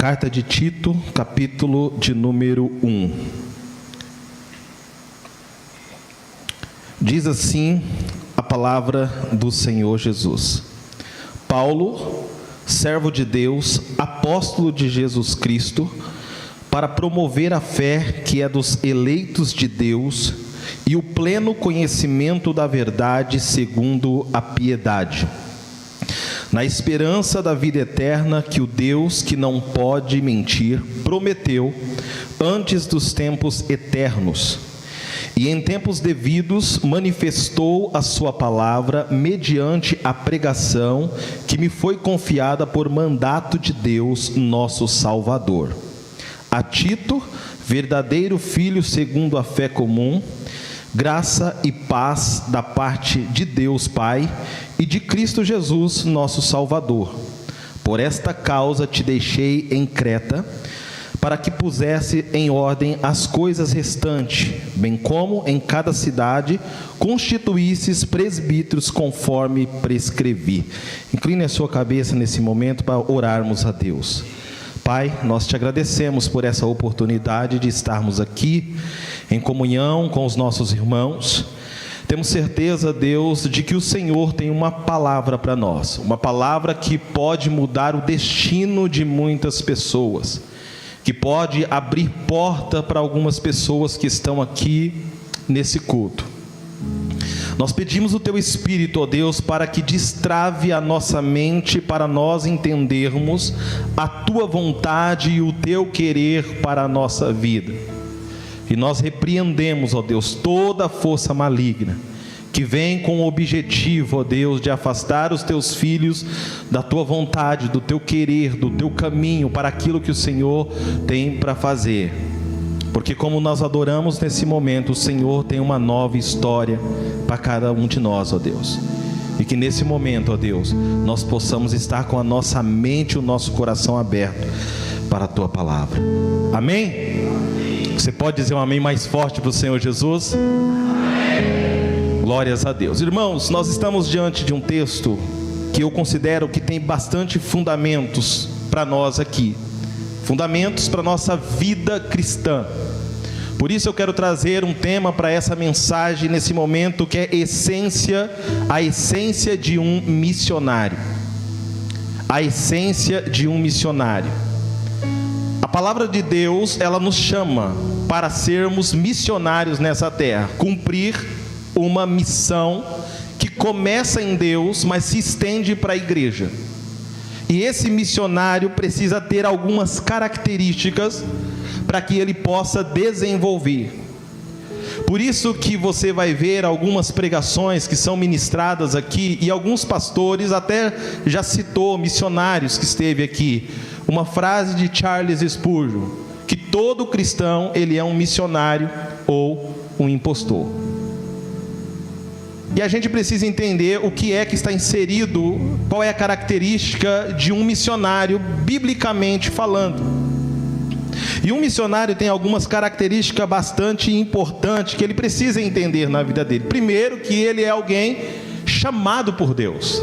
Carta de Tito, capítulo de número 1. Diz assim a palavra do Senhor Jesus. Paulo, servo de Deus, apóstolo de Jesus Cristo, para promover a fé que é dos eleitos de Deus e o pleno conhecimento da verdade segundo a piedade, na esperança da vida eterna que o Deus que não pode mentir prometeu antes dos tempos eternos, e em tempos devidos manifestou a sua palavra mediante a pregação que me foi confiada por mandato de Deus nosso Salvador. A Tito, verdadeiro filho segundo a fé comum, graça e paz da parte de Deus Pai e de Cristo Jesus, nosso Salvador. Por esta causa te deixei em Creta, para que pusesse em ordem as coisas restantes, bem como em cada cidade constituísses presbíteros conforme prescrevi. Incline a sua cabeça nesse momento para orarmos a Deus. Pai, nós te agradecemos por essa oportunidade de estarmos aqui em comunhão com os nossos irmãos. Temos certeza, Deus, de que o Senhor tem uma palavra para nós, uma palavra que pode mudar o destino de muitas pessoas, que pode abrir porta para algumas pessoas que estão aqui nesse culto. Nós pedimos o Teu Espírito, ó Deus, para que destrave a nossa mente, para nós entendermos a Tua vontade e o Teu querer para a nossa vida. E nós repreendemos, ó Deus, toda a força maligna, que vem com o objetivo, ó Deus, de afastar os Teus filhos da Tua vontade, do Teu querer, do Teu caminho, para aquilo que o Senhor tem para fazer. Porque como nós adoramos nesse momento, o Senhor tem uma nova história para cada um de nós, ó Deus. E que nesse momento, ó Deus, nós possamos estar com a nossa mente e o nosso coração aberto para a Tua palavra. Amém? Você pode dizer um amém mais forte para o Senhor Jesus? Amém. Glórias a Deus. Irmãos, nós estamos diante de um texto que eu considero que tem bastante fundamentos para nós aqui. Fundamentos para a nossa vida cristã. Por isso eu quero trazer um tema para essa mensagem nesse momento, que é a essência de um missionário. A essência de um missionário. A palavra de Deus, ela nos chama para sermos missionários nessa terra, cumprir uma missão que começa em Deus, mas se estende para a igreja. E esse missionário precisa ter algumas características para que ele possa desenvolver. Por isso que você vai ver algumas pregações que são ministradas aqui, e alguns pastores até já citou missionários que esteve aqui. Uma frase de Charles Spurgeon, que todo cristão ele é um missionário ou um impostor. E a gente precisa entender o que é que está inserido, qual é a característica de um missionário, biblicamente falando. E um missionário tem algumas características bastante importantes que ele precisa entender na vida dele. Primeiro, que ele é alguém chamado por Deus.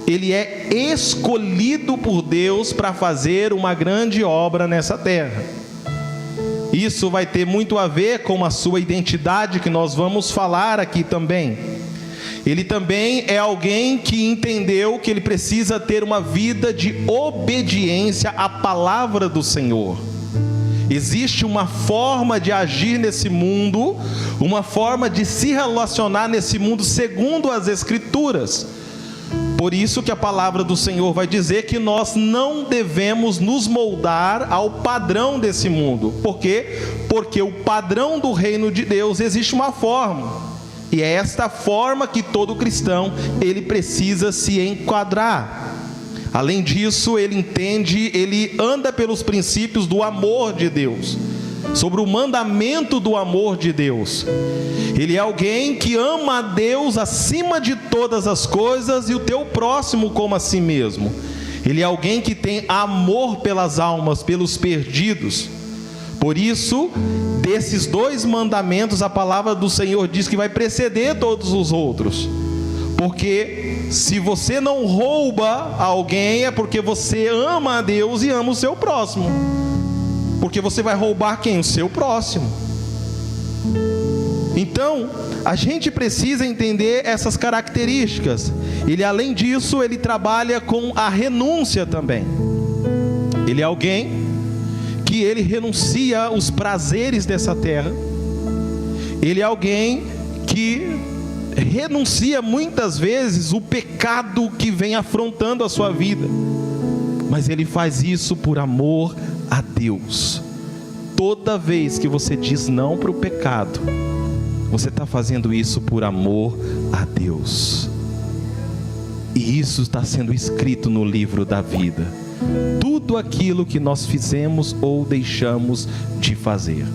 Ele é escolhido por Deus para fazer uma grande obra nessa terra. Isso vai ter muito a ver com a sua identidade, que nós vamos falar aqui também. Ele também é alguém que entendeu que ele precisa ter uma vida de obediência à palavra do Senhor. Existe uma forma de agir nesse mundo, uma forma de se relacionar nesse mundo segundo as Escrituras. Por isso que a palavra do Senhor vai dizer que nós não devemos nos moldar ao padrão desse mundo. Por quê? Porque o padrão do reino de Deus existe uma forma. E é esta forma que todo cristão, ele precisa se enquadrar. Além disso, ele entende, ele anda pelos princípios do amor de Deus, sobre o mandamento do amor de Deus. Ele é alguém que ama a Deus acima de todas as coisas e o teu próximo como a si mesmo. Ele é alguém que tem amor pelas almas, pelos perdidos. Por isso, desses dois mandamentos, a palavra do Senhor diz que vai preceder todos os outros. Porque se você não rouba alguém, é porque você ama a Deus e ama o seu próximo. Porque você vai roubar quem? O seu próximo. Então, a gente precisa entender essas características. Ele, além disso, ele trabalha com a renúncia também. Ele é alguém que ele renuncia aos prazeres dessa terra. Ele é alguém que renuncia muitas vezes o pecado que vem afrontando a sua vida. Mas ele faz isso por amor a Deus. Toda vez que você diz não para o pecado, você está fazendo isso por amor a Deus. E isso está sendo escrito no livro da vida. Tudo aquilo que nós fizemos ou deixamos de fazer.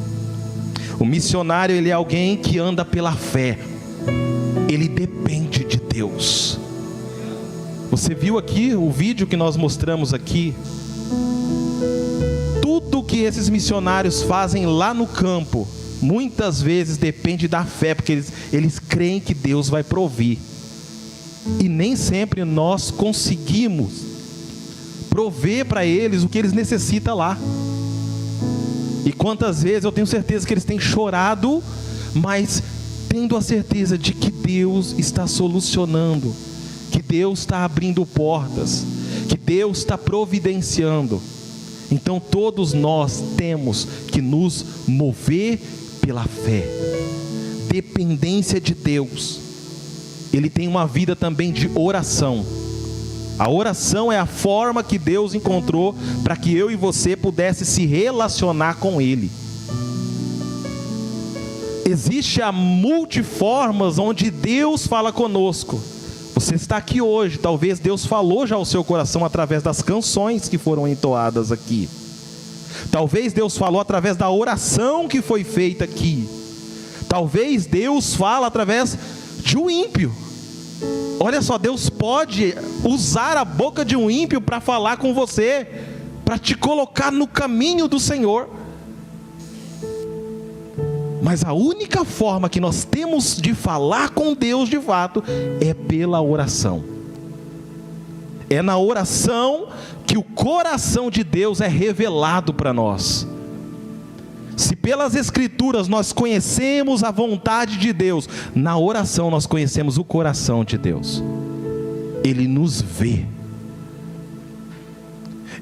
O missionário, ele é alguém que anda pela fé. Ele depende de Deus. Você viu aqui o vídeo que nós mostramos aqui? Tudo que esses missionários fazem lá no campo, muitas vezes depende da fé, porque eles creem que Deus vai provir. E nem sempre nós conseguimos prover para eles o que eles necessitam lá. E quantas vezes eu tenho certeza que eles têm chorado, mas tendo a certeza de que Deus está solucionando, que Deus está abrindo portas, que Deus está providenciando. Então todos nós temos que nos mover pela fé, dependência de Deus. Ele tem uma vida também de oração. A oração é a forma que Deus encontrou para que eu e você pudesse se relacionar com Ele. Existe a multiformas onde Deus fala conosco. Você está aqui hoje, talvez Deus falou já ao seu coração através das canções que foram entoadas aqui. Talvez Deus falou através da oração que foi feita aqui. Talvez Deus fala através de um ímpio. Olha só, Deus pode usar a boca de um ímpio para falar com você, para te colocar no caminho do Senhor. Mas a única forma que nós temos de falar com Deus de fato é pela oração. É na oração que o coração de Deus é revelado para nós. Se pelas Escrituras nós conhecemos a vontade de Deus, na oração nós conhecemos o coração de Deus. Ele nos vê.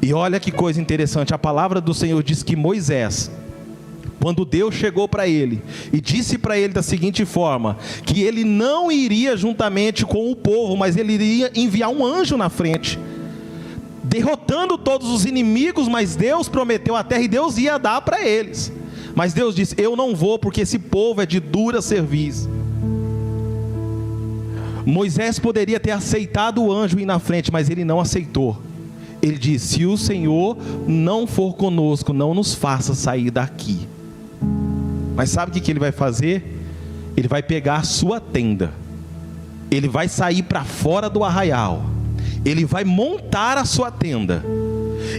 E olha que coisa interessante, a palavra do Senhor diz que Moisés, quando Deus chegou para ele e disse para ele da seguinte forma, que ele não iria juntamente com o povo, mas ele iria enviar um anjo na frente, derrotando todos os inimigos, mas Deus prometeu a terra e Deus ia dar para eles. Mas Deus disse, eu não vou porque esse povo é de dura cerviz. Moisés poderia ter aceitado o anjo ir na frente, mas ele não aceitou. Ele disse, se o Senhor não for conosco, não nos faça sair daqui. Mas sabe o que ele vai fazer? Ele vai pegar a sua tenda, ele vai sair para fora do arraial, ele vai montar a sua tenda,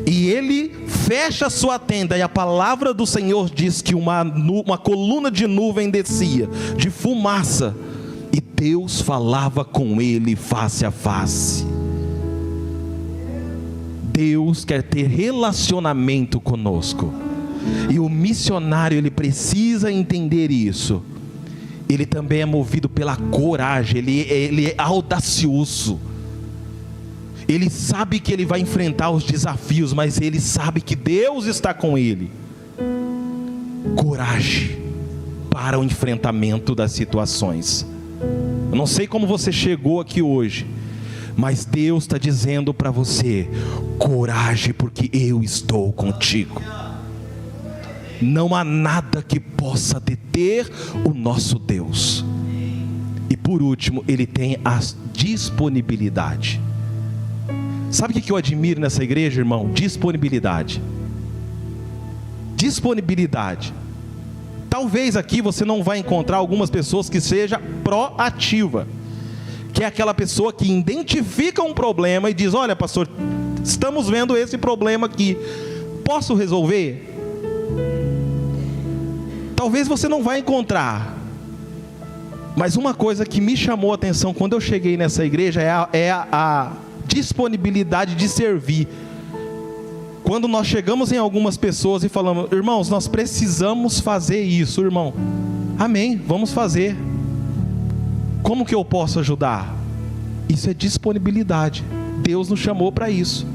e ele fecha a sua tenda, e a palavra do Senhor diz que uma coluna de nuvem descia, de fumaça, e Deus falava com ele face a face. Deus quer ter relacionamento conosco, e o missionário, ele precisa entender isso. Ele também é movido pela coragem, ele é audacioso. Ele sabe que ele vai enfrentar os desafios, mas ele sabe que Deus está com ele. Coragem para o enfrentamento das situações. Eu não sei como você chegou aqui hoje, mas Deus está dizendo para você, coragem, porque eu estou contigo. Não há nada que possa deter o nosso Deus. E por último, Ele tem a disponibilidade. Sabe o que eu admiro nessa igreja, irmão? Disponibilidade. Disponibilidade. Talvez aqui você não vai encontrar algumas pessoas que seja proativa, que é aquela pessoa que identifica um problema e diz, olha pastor, estamos vendo esse problema aqui, posso resolver? Talvez você não vai encontrar, Mas uma coisa que me chamou a atenção quando eu cheguei nessa igreja é a disponibilidade de servir. Quando nós chegamos em algumas pessoas e falamos: irmãos, nós precisamos fazer isso, irmão. Amém, vamos fazer. Como que eu posso ajudar? Isso é disponibilidade. Deus nos chamou para isso.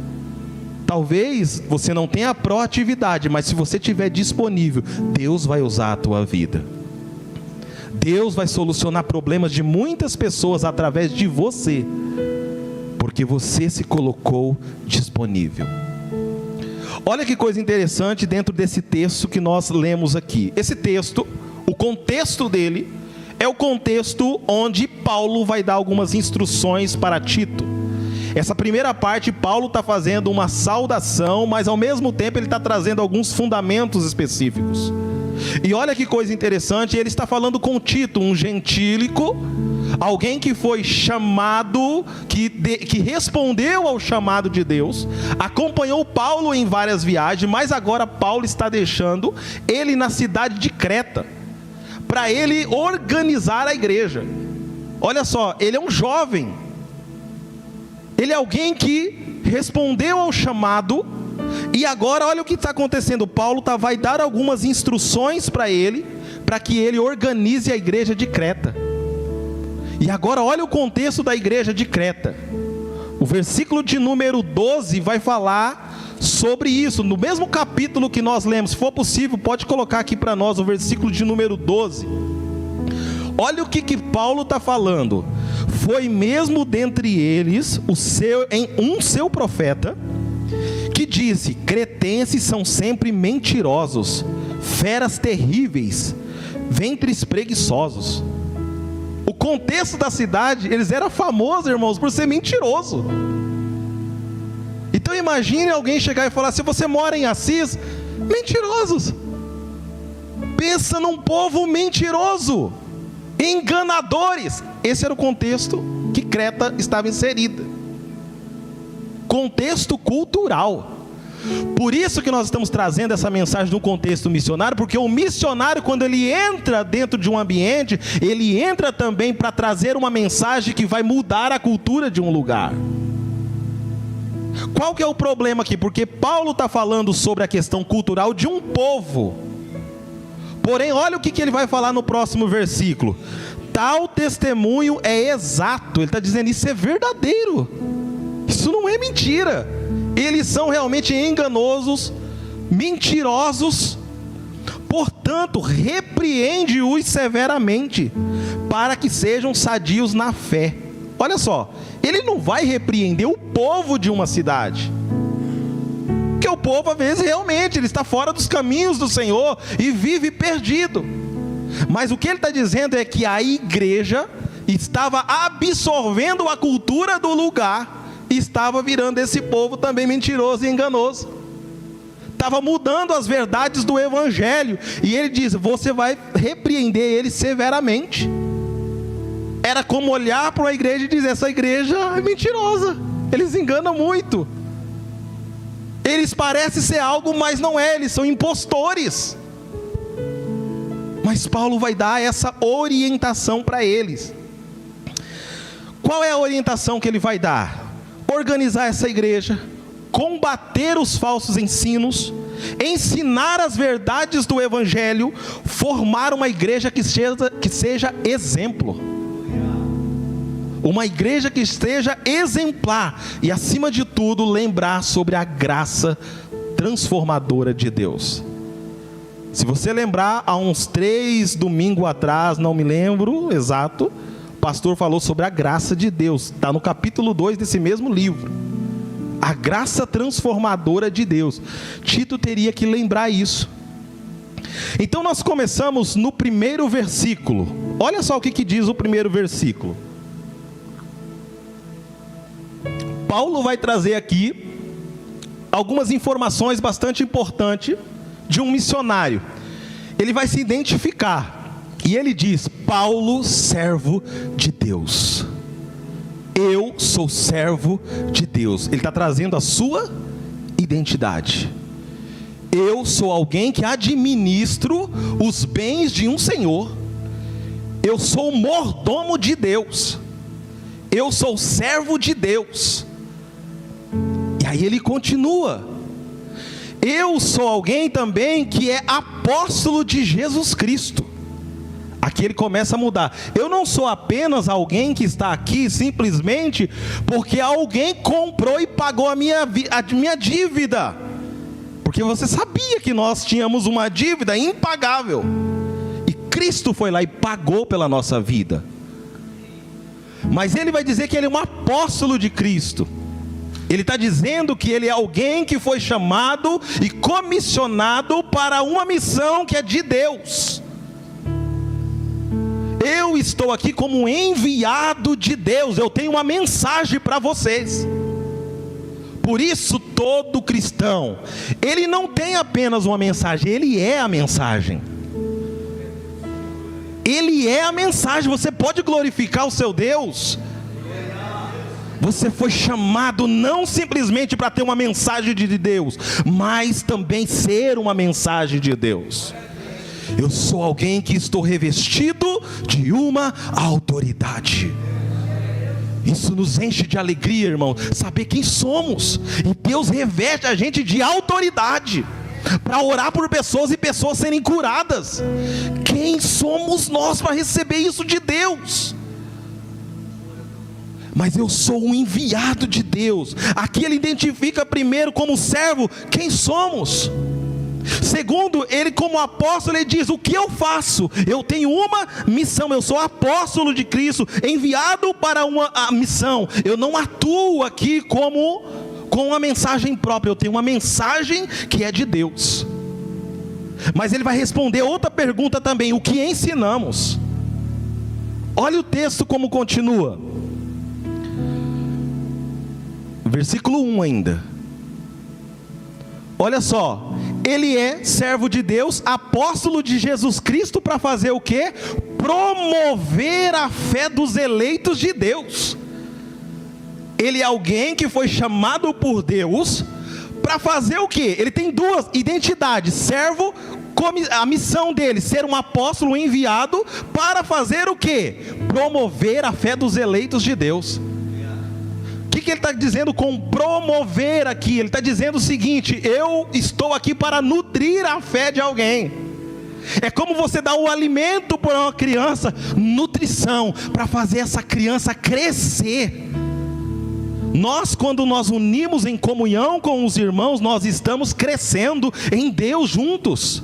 Talvez você não tenha proatividade, mas se você estiver disponível, Deus vai usar a tua vida. Deus vai solucionar problemas de muitas pessoas através de você, porque você se colocou disponível. Olha que coisa interessante dentro desse texto que nós lemos aqui. Esse texto, o contexto dele é o contexto onde Paulo vai dar algumas instruções para Tito. Essa primeira parte, Paulo está fazendo uma saudação, mas ao mesmo tempo ele está trazendo alguns fundamentos específicos. E olha que coisa interessante, ele está falando com Tito, um gentílico, alguém que foi chamado, que respondeu ao chamado de Deus, acompanhou Paulo em várias viagens, mas agora Paulo está deixando ele na cidade de Creta, para ele organizar a igreja. Olha só, ele é um jovem, ele é alguém que respondeu ao chamado, e agora olha o que está acontecendo. Paulo vai dar algumas instruções para ele, para que ele organize a igreja de Creta. E agora olha o contexto da igreja de Creta. O versículo de número 12 vai falar sobre isso, no mesmo capítulo que nós lemos. Se for possível, pode colocar aqui para nós o versículo de número 12. Olha o que Paulo está falando. Foi mesmo dentre eles um seu profeta, que disse: cretenses são sempre mentirosos, feras terríveis, ventres preguiçosos. O contexto da cidade, eles eram famosos, irmãos, por ser mentiroso. Então imagine alguém chegar e falar: se você mora em Assis, mentirosos. Pensa num povo mentiroso, enganadores. Esse era o contexto que Creta estava inserida. Contexto cultural. Por isso que nós estamos trazendo essa mensagem no contexto missionário, porque o missionário, quando ele entra dentro de um ambiente, ele entra também para trazer uma mensagem que vai mudar a cultura de um lugar. Qual que é o problema aqui? Porque Paulo está falando sobre a questão cultural de um povo. Porém, olha o que ele vai falar no próximo versículo. Tal testemunho é exato. Ele está dizendo: isso é verdadeiro. Isso não é mentira. Eles são realmente enganosos, mentirosos. Portanto, repreende-os severamente, para que sejam sadios na fé. Olha só, ele não vai repreender o povo de uma cidade, porque o povo às vezes realmente ele está fora dos caminhos do Senhor e vive perdido. Mas o que ele está dizendo é que a igreja estava absorvendo a cultura do lugar, e estava virando esse povo também mentiroso e enganoso. Estava mudando as verdades do evangelho. E ele diz: você vai repreender eles severamente. Era como olhar para uma igreja e dizer: essa igreja é mentirosa, eles enganam muito, eles parecem ser algo, mas não é, eles são impostores. Mas Paulo vai dar essa orientação para eles. Qual é a orientação que ele vai dar? Organizar essa igreja, combater os falsos ensinos, ensinar as verdades do evangelho, formar uma igreja que seja exemplo, uma igreja que esteja exemplar, e acima de tudo lembrar sobre a graça transformadora de Deus. Se você lembrar, há uns 3 domingos atrás, não me lembro exato, o pastor falou sobre a graça de Deus. Está no capítulo 2 desse mesmo livro. A graça transformadora de Deus. Tito teria que lembrar isso. Então nós começamos no primeiro versículo. Olha só o que diz o primeiro versículo. Paulo vai trazer aqui algumas informações bastante importantes de um missionário. Ele vai se identificar. E ele diz: Paulo, servo de Deus. Eu sou servo de Deus. Ele está trazendo a sua identidade. Eu sou alguém que administro os bens de um senhor. eu sou o mordomo de Deus, eu sou servo de Deus. E aí ele continua: eu sou alguém também que é apóstolo de Jesus Cristo. Aqui ele começa a mudar. Eu não sou apenas alguém que está aqui simplesmente porque alguém comprou e pagou a minha dívida. Porque você sabia que nós tínhamos uma dívida impagável. E Cristo foi lá e pagou pela nossa vida. Mas ele vai dizer que ele é um apóstolo de Cristo. Ele está dizendo que ele é alguém que foi chamado e comissionado para uma missão que é de Deus. Eu estou aqui como enviado de Deus, eu tenho uma mensagem para vocês. Por isso todo cristão, ele não tem apenas uma mensagem, ele é a mensagem. Ele é a mensagem. Você pode glorificar o seu Deus. Você foi chamado não simplesmente para ter uma mensagem de Deus, mas também ser uma mensagem de Deus. Eu sou alguém que estou revestido de uma autoridade. Isso nos enche de alegria, irmão, saber quem somos. E Deus reveste a gente de autoridade para orar por pessoas e pessoas serem curadas. Quem somos nós para receber isso de Deus? Mas eu sou um enviado de Deus. Aqui ele identifica primeiro como servo quem somos. Segundo, ele como apóstolo, ele diz: o que eu faço? Eu tenho uma missão, eu sou apóstolo de Cristo, enviado para uma missão. Eu não atuo aqui com uma mensagem própria, eu tenho uma mensagem que é de Deus. Mas ele vai responder outra pergunta também: o que ensinamos? Olha o texto como continua. Versículo 1 ainda. Olha só, ele é servo de Deus, apóstolo de Jesus Cristo, para fazer o quê? Promover a fé dos eleitos de Deus. Ele é alguém que foi chamado por Deus para fazer o quê? Ele tem duas identidades: servo, a missão dele, ser um apóstolo enviado para fazer o quê? Promover a fé dos eleitos de Deus. O que ele está dizendo com promover aqui? Ele está dizendo o seguinte: eu estou aqui para nutrir a fé de alguém. É como você dá o alimento para uma criança, nutrição, para fazer essa criança crescer. Quando nós unimos em comunhão com os irmãos, nós estamos crescendo em Deus juntos.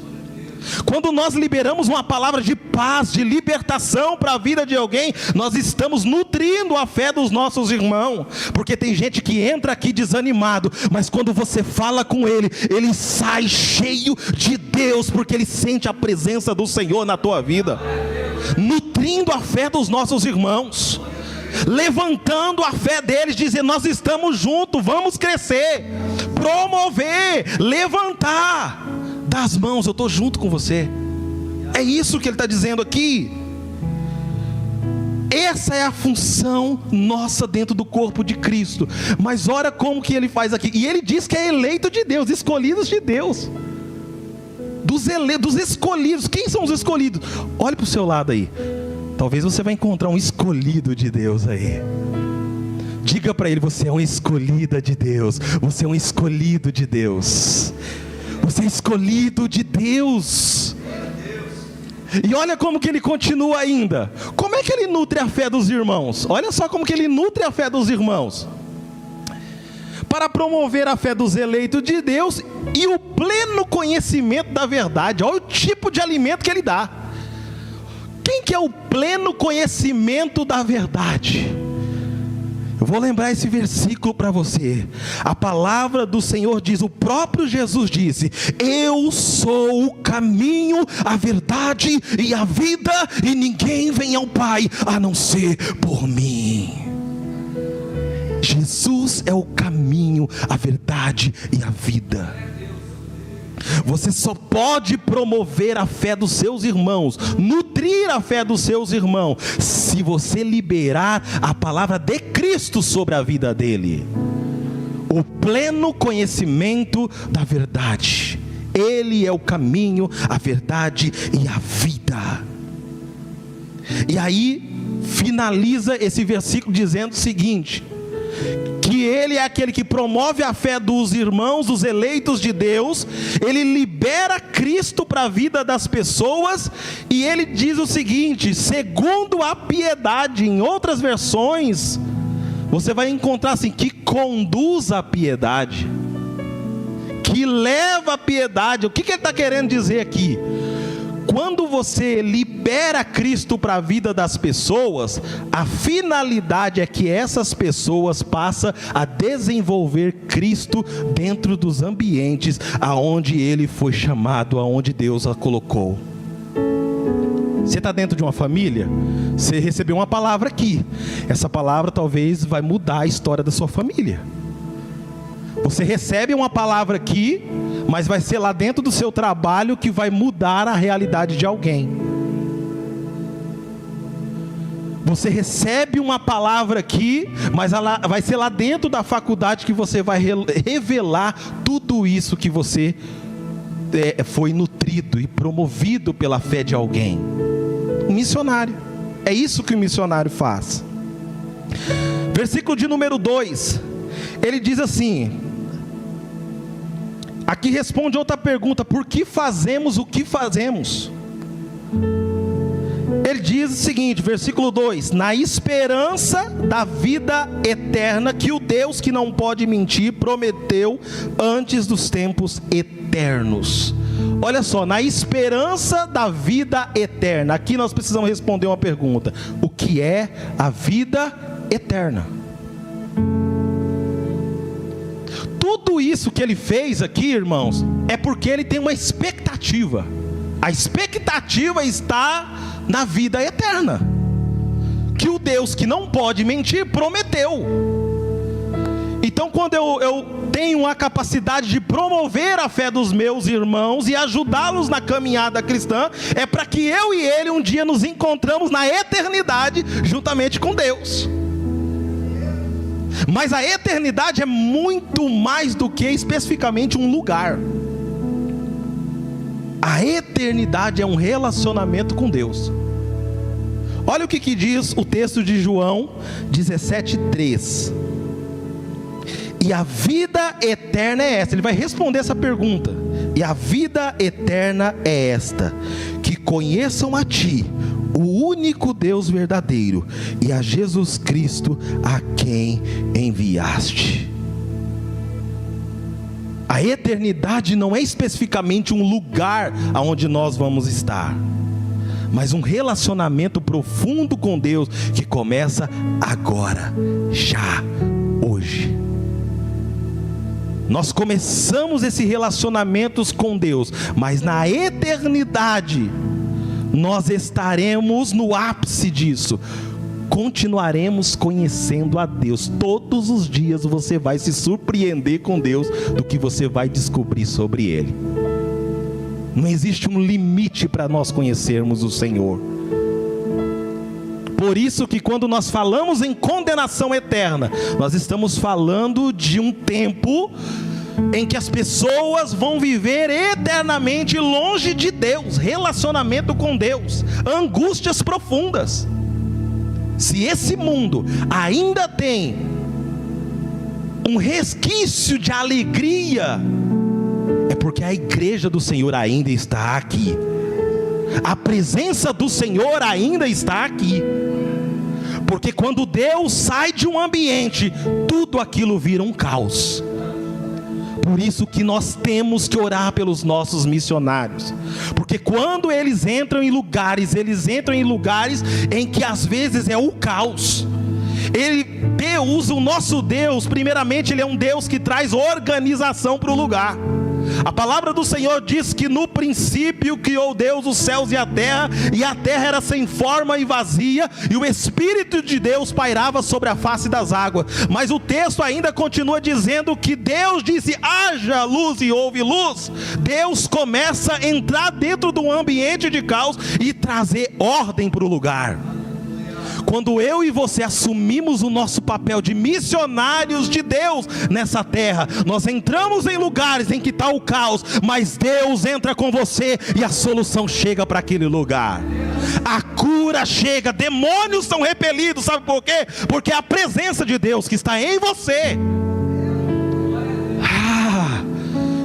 Quando nós liberamos uma palavra de paz, de libertação para a vida de alguém, nós estamos nutrindo a fé dos nossos irmãos. Porque tem gente que entra aqui desanimado, mas quando você fala com ele, ele sai cheio de Deus, porque ele sente a presença do Senhor na tua vida. Nutrindo a fé dos nossos irmãos, levantando a fé deles, dizendo: nós estamos juntos, vamos crescer, promover, levantar das mãos, eu estou junto com você. É isso que ele está dizendo aqui. Essa é a função nossa dentro do corpo de Cristo. Mas olha como que ele faz aqui. E ele diz que é eleito de Deus, escolhidos de Deus. Dos escolhidos. Quem são os escolhidos? Olhe para o seu lado aí. Talvez você vai encontrar um escolhido de Deus aí. Diga para ele: você é um escolhida de Deus. Você é um escolhido de Deus. Você é escolhido de Deus. E olha como que ele continua ainda. Como é que ele nutre a fé dos irmãos? Olha só como que ele nutre a fé dos irmãos. Para promover a fé dos eleitos de Deus e o pleno conhecimento da verdade. Olha o tipo de alimento que ele dá. Quem que é o pleno conhecimento da verdade? Eu vou lembrar esse versículo para você. A palavra do Senhor diz, o próprio Jesus disse: eu sou o caminho, a verdade e a vida, e ninguém vem ao Pai a não ser por mim. Jesus é o caminho, a verdade e a vida. Você só pode promover a fé dos seus irmãos, nutrir a fé dos seus irmãos, se você liberar a palavra de Cristo sobre a vida dele. O pleno conhecimento da verdade. Ele é o caminho, a verdade e a vida. E aí finaliza esse versículo dizendo o seguinte: que ele é aquele que promove a fé dos irmãos, dos eleitos de Deus. Ele libera Cristo para a vida das pessoas. E ele diz o seguinte: segundo a piedade. Em outras versões você vai encontrar assim: que conduz a piedade, que leva a piedade. O que ele está querendo dizer aqui? Quando você libera Cristo para a vida das pessoas, a finalidade é que essas pessoas passam a desenvolver Cristo dentro dos ambientes aonde Ele foi chamado, aonde Deus a colocou. Você está dentro de uma família, você recebeu uma palavra aqui. Essa palavra talvez vai mudar a história da sua família. Você recebe uma palavra aqui, mas vai ser lá dentro do seu trabalho que vai mudar a realidade de alguém. Você recebe uma palavra aqui, mas ela vai ser lá dentro da faculdade que você vai revelar tudo isso que você foi nutrido e promovido pela fé de alguém. Um missionário, é isso que o missionário faz. Versículo de número 2, ele diz assim, aqui responde outra pergunta: por que fazemos o que fazemos? Ele diz o seguinte, versículo 2: na esperança da vida eterna, que o Deus que não pode mentir prometeu antes dos tempos eternos. Olha só, na esperança da vida eterna. Aqui nós precisamos responder uma pergunta: o que é a vida eterna? Tudo isso que ele fez aqui, irmãos, é porque ele tem uma expectativa. A expectativa está na vida eterna, que o Deus que não pode mentir prometeu. Então, quando eu tenho a capacidade de promover a fé dos meus irmãos e ajudá-los na caminhada cristã, é para que eu e ele um dia nos encontramos na eternidade juntamente com Deus. Mas a eternidade é muito mais do que especificamente um lugar. A eternidade é um relacionamento com Deus. Olha o que diz o texto de João 17:3. E a vida eterna é esta. Ele vai responder essa pergunta. E a vida eterna é esta: que conheçam a Ti, o único Deus verdadeiro, e a Jesus Cristo, a quem enviaste. A eternidade não é especificamente um lugar aonde nós vamos estar, mas um relacionamento profundo com Deus que começa agora, já, hoje. Nós começamos esse relacionamento com Deus, mas na eternidade nós estaremos no ápice disso. Continuaremos conhecendo a Deus. Todos os dias você vai se surpreender com Deus do que você vai descobrir sobre Ele. Não existe um limite para nós conhecermos o Senhor. Por isso que quando nós falamos em condenação eterna, nós estamos falando de um tempo em que as pessoas vão viver eternamente longe de Deus, relacionamento com Deus, angústias profundas. Se esse mundo ainda tem um resquício de alegria, é porque a igreja do Senhor ainda está aqui. A presença do Senhor ainda está aqui. Porque quando Deus sai de um ambiente, tudo aquilo vira um caos. Por isso que nós temos que orar pelos nossos missionários. Porque quando eles entram em lugares em que às vezes é o caos. Deus, o nosso Deus, primeiramente Ele é um Deus que traz organização para o lugar. A palavra do Senhor diz que no princípio criou Deus os céus e a terra era sem forma e vazia, e o Espírito de Deus pairava sobre a face das águas. Mas o texto ainda continua dizendo que Deus disse: haja luz, e houve luz. Deus começa a entrar dentro de um ambiente de caos e trazer ordem para o lugar. Quando eu e você assumimos o nosso papel de missionários de Deus nessa terra, nós entramos em lugares em que está o caos, mas Deus entra com você e a solução chega para aquele lugar. a cura chega, demônios são repelidos. Sabe por quê? Porque é a presença de Deus que está em você.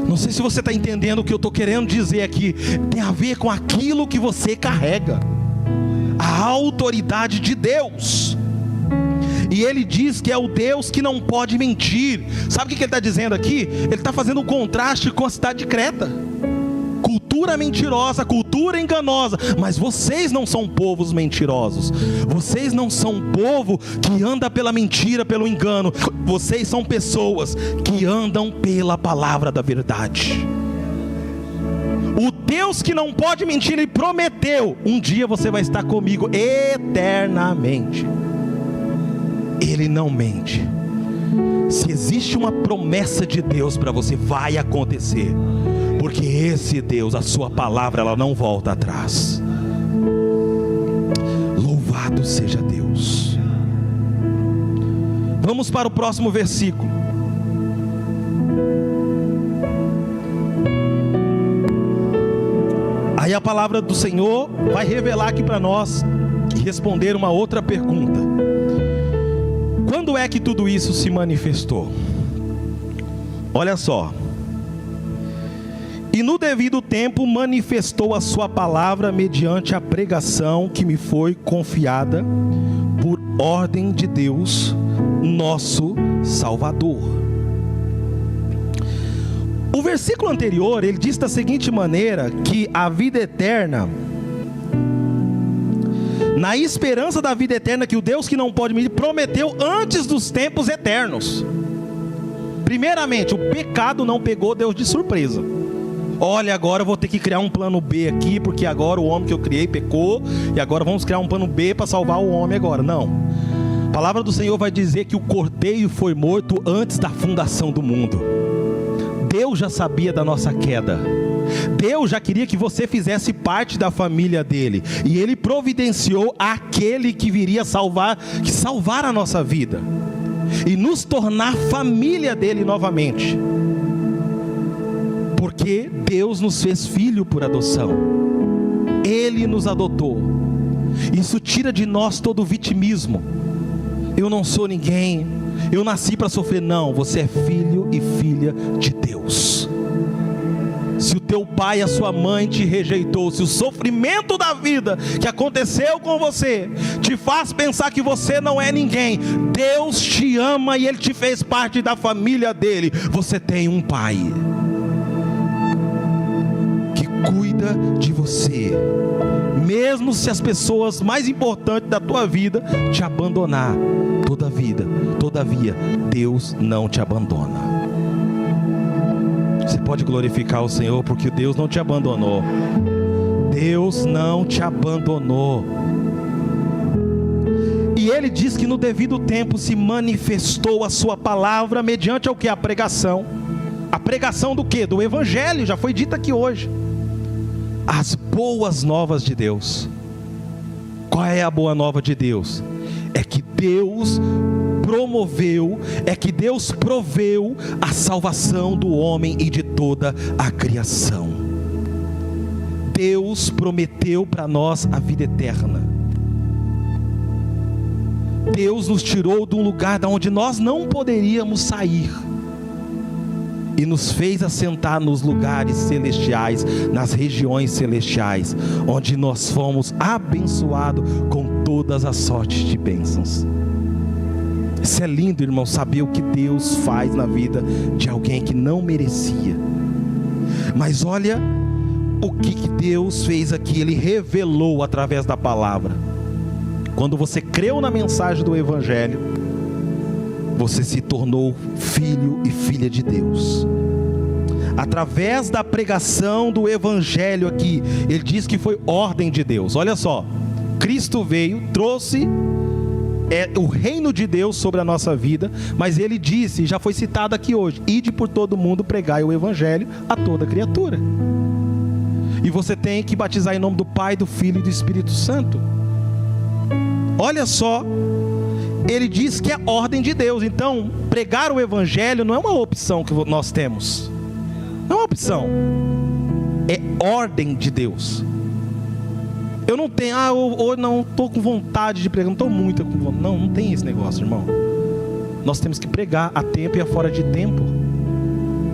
Não sei se você está entendendo o que eu estou querendo dizer aqui. Tem a ver com aquilo que você carrega, a autoridade de Deus. E ele diz que é o Deus que não pode mentir. Sabe o que ele está dizendo aqui? Ele está fazendo um contraste com a cidade de Creta. Cultura mentirosa, cultura enganosa. Mas vocês não são povos mentirosos. Vocês não são um povo que anda pela mentira, pelo engano. Vocês são pessoas que andam pela palavra da verdade. O Deus que não pode mentir, Ele prometeu: um dia você vai estar comigo eternamente. Ele não mente. Se existe uma promessa de Deus para você, vai acontecer. Porque esse Deus, a sua palavra, ela não volta atrás. Louvado seja Deus. Vamos para o próximo versículo. Aí a palavra do Senhor vai revelar aqui para nós e responder uma outra pergunta. Quando é que tudo isso se manifestou? Olha só. E no devido tempo manifestou a sua palavra mediante a pregação que me foi confiada por ordem de Deus, nosso Salvador. O versículo anterior, ele diz da seguinte maneira, que a vida eterna, na esperança da vida eterna que o Deus que não pode mentir prometeu antes dos tempos eternos. Primeiramente, o pecado não pegou Deus de surpresa. Olha, agora eu vou ter que criar um plano B aqui, porque agora o homem que eu criei pecou, e agora vamos criar um plano B para salvar o homem agora. Não. A palavra do Senhor vai dizer que o cordeiro foi morto antes da fundação do mundo. Deus já sabia da nossa queda. Deus já queria que você fizesse parte da família dele. E Ele providenciou aquele que viria salvar a nossa vida. E nos tornar família dele novamente. Porque Deus nos fez filho por adoção. Ele nos adotou. Isso tira de nós todo o vitimismo. Eu não sou ninguém, eu nasci para sofrer. Não, você é filho e filha de Deus. Se o teu pai e a sua mãe te rejeitou, se o sofrimento da vida que aconteceu com você te faz pensar que você não é ninguém, Deus te ama e Ele te fez parte da família dele. Você tem um pai que cuida de você, mesmo se as pessoas mais importantes da tua vida te abandonar. Todavia, Deus não te abandona. Você pode glorificar o Senhor, porque Deus não te abandonou. Deus não te abandonou. E Ele diz que no devido tempo se manifestou a sua palavra mediante o que? A pregação. A pregação do que? Do Evangelho, já foi dito aqui hoje. As boas novas de Deus. Qual é a boa nova de Deus? É que Deus promoveu, é que Deus proveu a salvação do homem e de toda a criação. Deus prometeu para nós a vida eterna. Deus nos tirou de um lugar de onde nós não poderíamos sair e nos fez assentar nos lugares celestiais, nas regiões celestiais, onde nós fomos abençoados com todas as sortes de bênçãos. Isso é lindo, irmão, saber o que Deus faz na vida de alguém que não merecia. Mas olha o que Deus fez aqui. Ele revelou através da palavra. Quando você creu na mensagem do Evangelho, você se tornou filho e filha de Deus. Através da pregação do Evangelho aqui, ele diz que foi ordem de Deus. Olha só, Cristo veio, trouxe o reino de Deus sobre a nossa vida, mas ele disse, já foi citado aqui hoje: ide por todo mundo, pregai o Evangelho a toda criatura. E você tem que batizar em nome do Pai, do Filho e do Espírito Santo. Olha só, ele diz que é ordem de Deus. Então, pregar o Evangelho não é uma opção que nós temos. Não é uma opção. É ordem de Deus. Eu não tenho, ou não estou com vontade de pregar, não estou muito com vontade. Não tem esse negócio, irmão. Nós temos que pregar a tempo e a fora de tempo.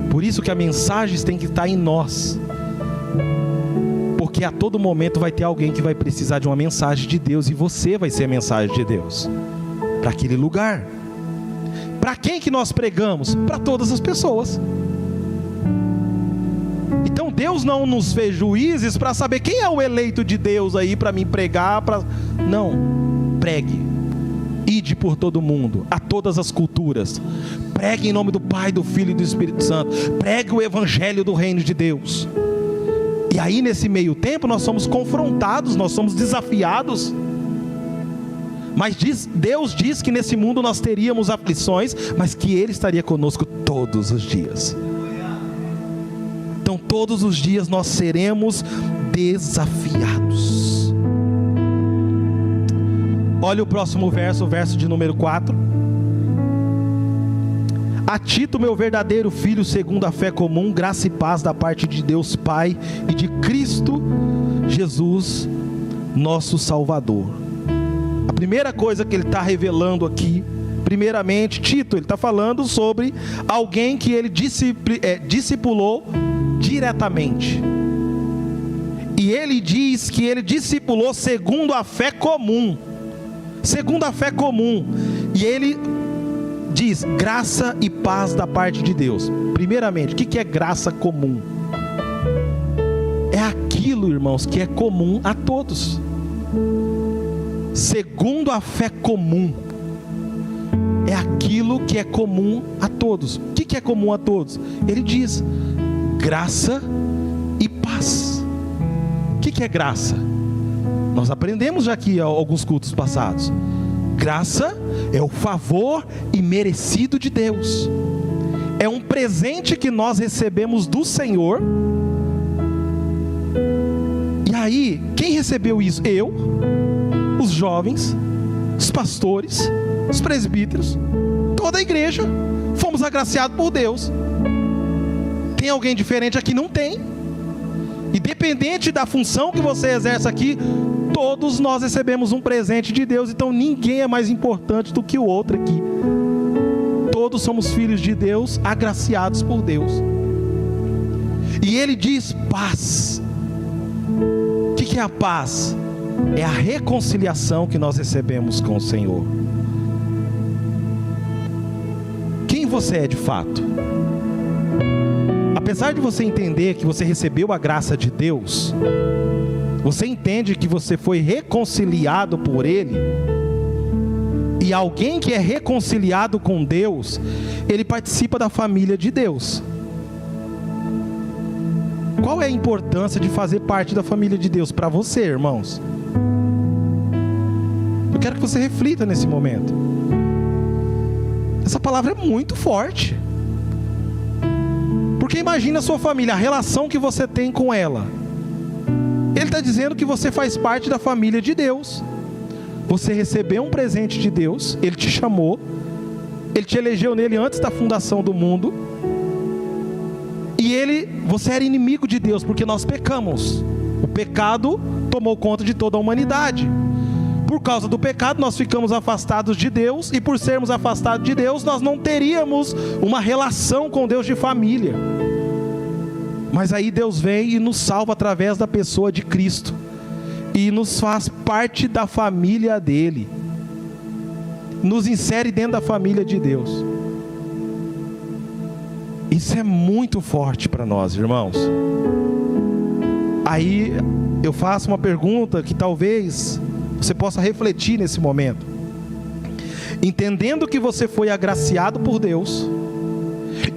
Por isso que a mensagem tem que estar em nós. Porque a todo momento vai ter alguém que vai precisar de uma mensagem de Deus, e você vai ser a mensagem de Deus para aquele lugar. Para quem que nós pregamos? Para todas as pessoas. Então Deus não nos fez juízes para saber quem é o eleito de Deus aí para me pregar. Não, pregue. Ide por todo mundo, a todas as culturas. Pregue em nome do Pai, do Filho e do Espírito Santo. Pregue o evangelho do reino de Deus. E aí nesse meio tempo nós somos confrontados, nós somos desafiados. Mas Deus diz que nesse mundo nós teríamos aflições, mas que Ele estaria conosco todos os dias. Então todos os dias nós seremos desafiados. Olha o próximo verso, o verso de número 4. A Tito, meu verdadeiro filho, segundo a fé comum, graça e paz da parte de Deus Pai e de Cristo Jesus, nosso Salvador. A primeira coisa que ele está revelando aqui, primeiramente, Tito, ele está falando sobre alguém que ele discipulou diretamente. E ele diz que ele discipulou segundo a fé comum. Segundo a fé comum. E ele diz, graça e paz da parte de Deus. Primeiramente, o que é graça comum? É aquilo, irmãos, que é comum a todos. Segundo a fé comum, é aquilo que é comum a todos. O que é comum a todos? Ele diz, graça e paz. O que é graça? Nós aprendemos já aqui alguns cultos passados. Graça é o favor imerecido de Deus. É um presente que nós recebemos do Senhor. E aí, quem recebeu isso? Eu, os jovens, os pastores, os presbíteros, toda a igreja, fomos agraciados por Deus. Tem alguém diferente aqui? Não tem. Independente da função que você exerce aqui, todos nós recebemos um presente de Deus. Então ninguém é mais importante do que o outro aqui. Todos somos filhos de Deus, agraciados por Deus. E ele diz paz. O que é a paz? É a reconciliação que nós recebemos com o Senhor. Quem você é de fato? Apesar de você entender que você recebeu a graça de Deus, você entende que você foi reconciliado por Ele, e alguém que é reconciliado com Deus, ele participa da família de Deus. Qual é a importância de fazer parte da família de Deus para você, irmãos? Eu quero que você reflita nesse momento. Essa palavra é muito forte. Porque imagina a sua família, a relação que você tem com ela. Ele está dizendo que você faz parte da família de Deus. Você recebeu um presente de Deus, Ele te chamou, Ele te elegeu nele antes da fundação do mundo. E você era inimigo de Deus, porque nós pecamos. O pecado tomou conta de toda a humanidade. Por causa do pecado nós ficamos afastados de Deus, e por sermos afastados de Deus, nós não teríamos uma relação com Deus de família. Mas aí Deus vem e nos salva através da pessoa de Cristo, e nos faz parte da família dele, nos insere dentro da família de Deus. Isso é muito forte para nós, irmãos. Aí eu faço uma pergunta que talvez você possa refletir nesse momento. Entendendo que você foi agraciado por Deus,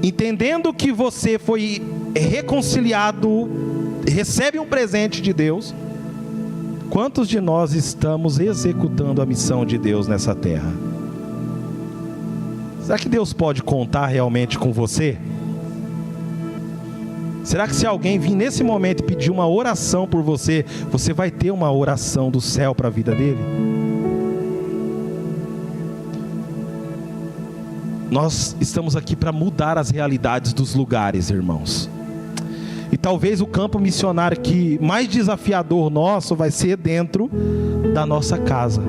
entendendo que você foi reconciliado, recebe um presente de Deus, quantos de nós estamos executando a missão de Deus nessa terra? Será que Deus pode contar realmente com você? Será que se alguém vir nesse momento e pedir uma oração por você, você vai ter uma oração do céu para a vida dele? Nós estamos aqui para mudar as realidades dos lugares, irmãos. talvez o campo missionário que mais desafiador nosso vai ser dentro da nossa casa,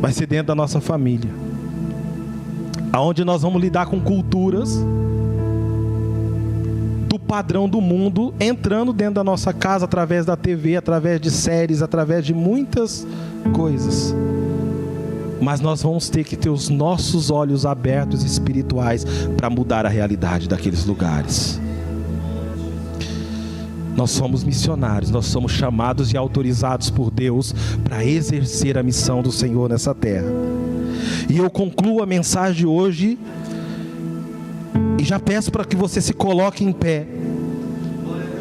vai ser dentro da nossa família, aonde nós vamos lidar com culturas do padrão do mundo entrando dentro da nossa casa através da TV, através de séries, através de muitas coisas. Mas nós vamos ter que ter os nossos olhos abertos espirituais para mudar a realidade daqueles lugares. Nós somos missionários, nós somos chamados e autorizados por Deus para exercer a missão do Senhor nessa terra. E eu concluo a mensagem de hoje e já peço para que você se coloque em pé.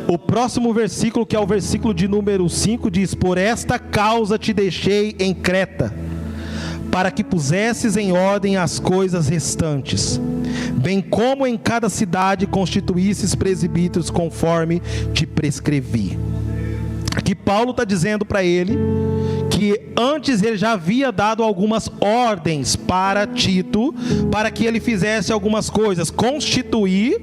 O próximo versículo, que é o versículo de número 5, diz: por esta causa te deixei em Creta, para que pusesses em ordem as coisas restantes, bem como em cada cidade constituísses presbíteros conforme te prescrevi. Aqui Paulo está dizendo para ele que antes ele já havia dado algumas ordens para Tito, para que ele fizesse algumas coisas, constituir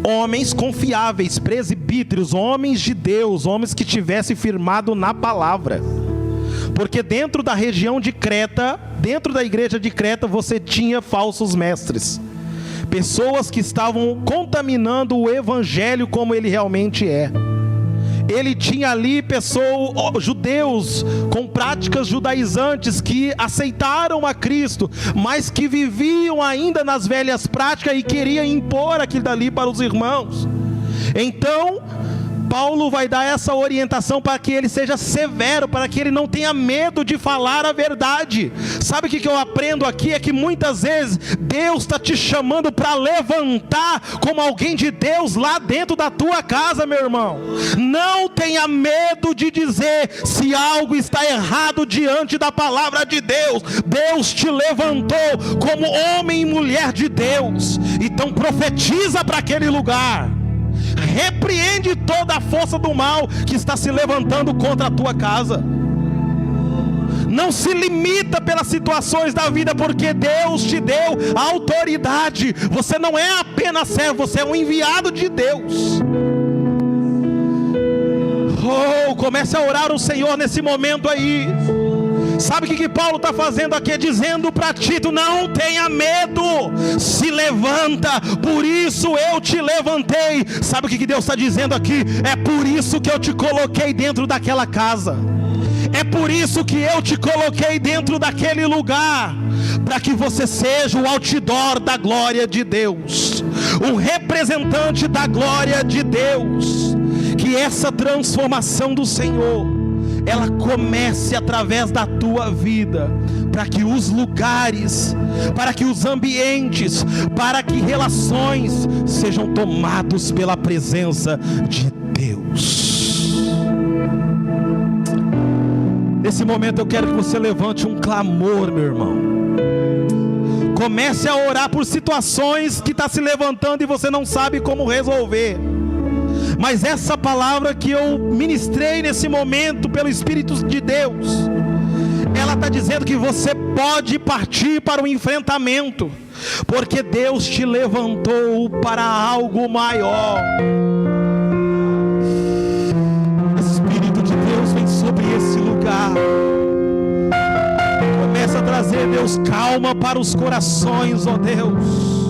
homens confiáveis, presbíteros, homens de Deus, homens que tivessem firmado na palavra. Porque dentro da região de Creta, dentro da igreja de Creta, você tinha falsos mestres, pessoas que estavam contaminando o evangelho como ele realmente é. Ele tinha ali judeus com práticas judaizantes que aceitaram a Cristo, mas que viviam ainda nas velhas práticas e queriam impor aquilo dali para os irmãos. Então Paulo vai dar essa orientação para que ele seja severo, para que ele não tenha medo de falar a verdade. Sabe o que eu aprendo aqui? É que muitas vezes Deus está te chamando para levantar como alguém de Deus lá dentro da tua casa, meu irmão. Não tenha medo de dizer se algo está errado diante da palavra de Deus. Deus te levantou como homem e mulher de Deus. Então profetiza para aquele lugar. Repreende toda a força do mal que está se levantando contra a tua casa. Não se limita pelas situações da vida, porque Deus te deu autoridade. Você não é apenas servo, você é um enviado de Deus. Comece a orar ao Senhor nesse momento aí. Sabe o que Paulo está fazendo aqui? Dizendo para Tito: não tenha medo, se levanta, por isso eu te levantei. Sabe o que Deus está dizendo aqui? É por isso que eu te coloquei dentro daquela casa, é por isso que eu te coloquei dentro daquele lugar, para que você seja o outdoor da glória de Deus, o representante da glória de Deus. Que essa transformação do Senhor, ela comece através da tua vida, para que os lugares, para que os ambientes, para que relações sejam tomados pela presença de Deus. Nesse momento eu quero que você levante um clamor, meu irmão. Comece a orar por situações que está se levantando e você não sabe como resolver. Mas essa palavra que eu ministrei nesse momento pelo Espírito de Deus, ela está dizendo que você pode partir para o enfrentamento, porque Deus te levantou para algo maior. Espírito de Deus vem sobre esse lugar. Começa a trazer, Deus, calma para os corações, ó Deus.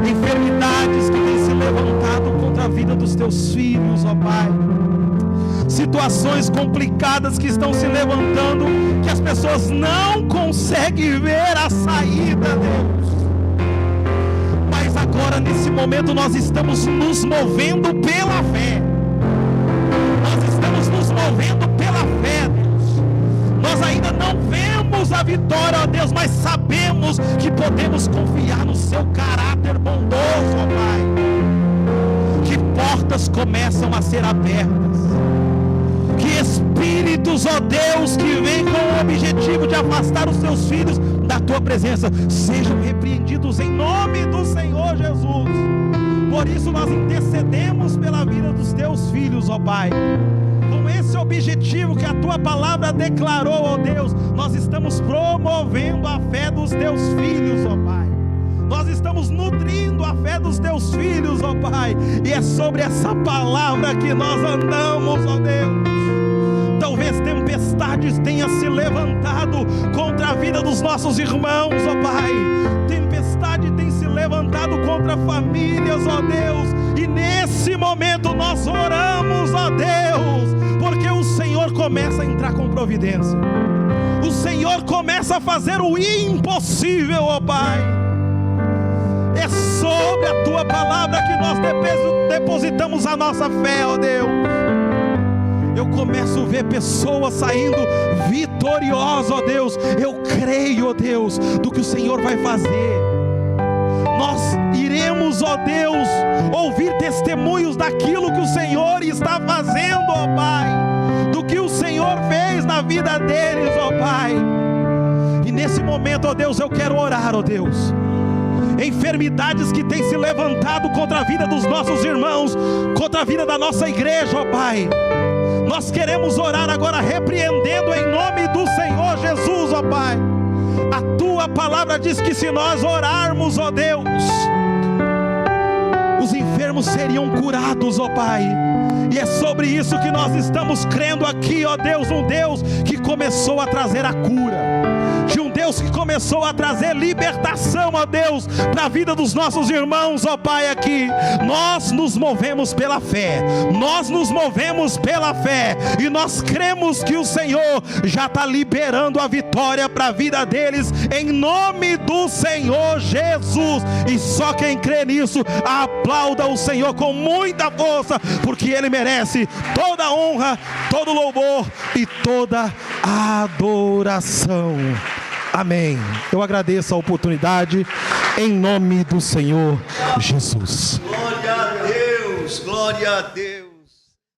Enfermidades que têm se levantado contra a vida dos teus filhos, ó Pai. Situações complicadas que estão se levantando, que as pessoas não conseguem ver a saída, Deus. Mas agora, nesse momento, nós estamos nos movendo pela fé. Nós estamos nos movendo pela fé, Deus. Nós ainda não vemos a vitória, ó Deus, mas sabemos que podemos confiar no seu caráter bondoso, ó Pai. Que portas começam a ser abertas, que espíritos, ó Deus, que vêm com o objetivo de afastar os seus filhos da tua presença, sejam repreendidos em nome do Senhor Jesus. Por isso nós intercedemos pela vida dos teus filhos, ó Pai. Com esse objetivo que a tua palavra declarou, ó Deus, nós estamos promovendo a fé dos teus filhos, ó Pai. Nós estamos nutrindo a fé dos teus filhos, ó Pai, e é sobre essa palavra que nós andamos, ó Deus. Talvez tempestades tenham se levantado contra a vida dos nossos irmãos, ó Pai. Tempestade tem se levantado contra famílias, ó Deus. E nesse momento nós oramos, ó Deus, porque o Senhor começa a entrar com providência. O Senhor começa a fazer o impossível, ó Pai. É sobre a Tua palavra que nós depositamos a nossa fé, ó Deus. Eu começo a ver pessoas saindo vitoriosas, ó Deus. Eu creio, ó Deus, do que o Senhor vai fazer. Nós iremos, ó Deus, ouvir testemunhos daquilo que o Senhor está fazendo, ó Pai, do que o Senhor fez na vida deles, ó Pai. E nesse momento, ó Deus, eu quero orar, ó Deus. Enfermidades que têm se levantado contra a vida dos nossos irmãos, contra a vida da nossa igreja, ó Pai. Nós queremos orar agora repreendendo em nome do Senhor Jesus, ó Pai. A Tua palavra diz que se nós orarmos, ó Deus, os enfermos seriam curados, ó Pai. E é sobre isso que nós estamos crendo aqui, ó Deus. Um Deus que começou a trazer a cura, de um Deus que começou a trazer libertação, ó Deus, para a vida dos nossos irmãos, ó Pai, aqui. Nós nos movemos pela fé, nós nos movemos pela fé, e nós cremos que o Senhor já está liberando a vitória para a vida deles, em nome do Senhor Jesus. E só quem crê nisso, aplauda o Senhor com muita força, porque Ele merece toda a honra, todo louvor e toda a adoração. Amém. Eu agradeço a oportunidade em nome do Senhor Jesus. Glória a Deus, glória a Deus.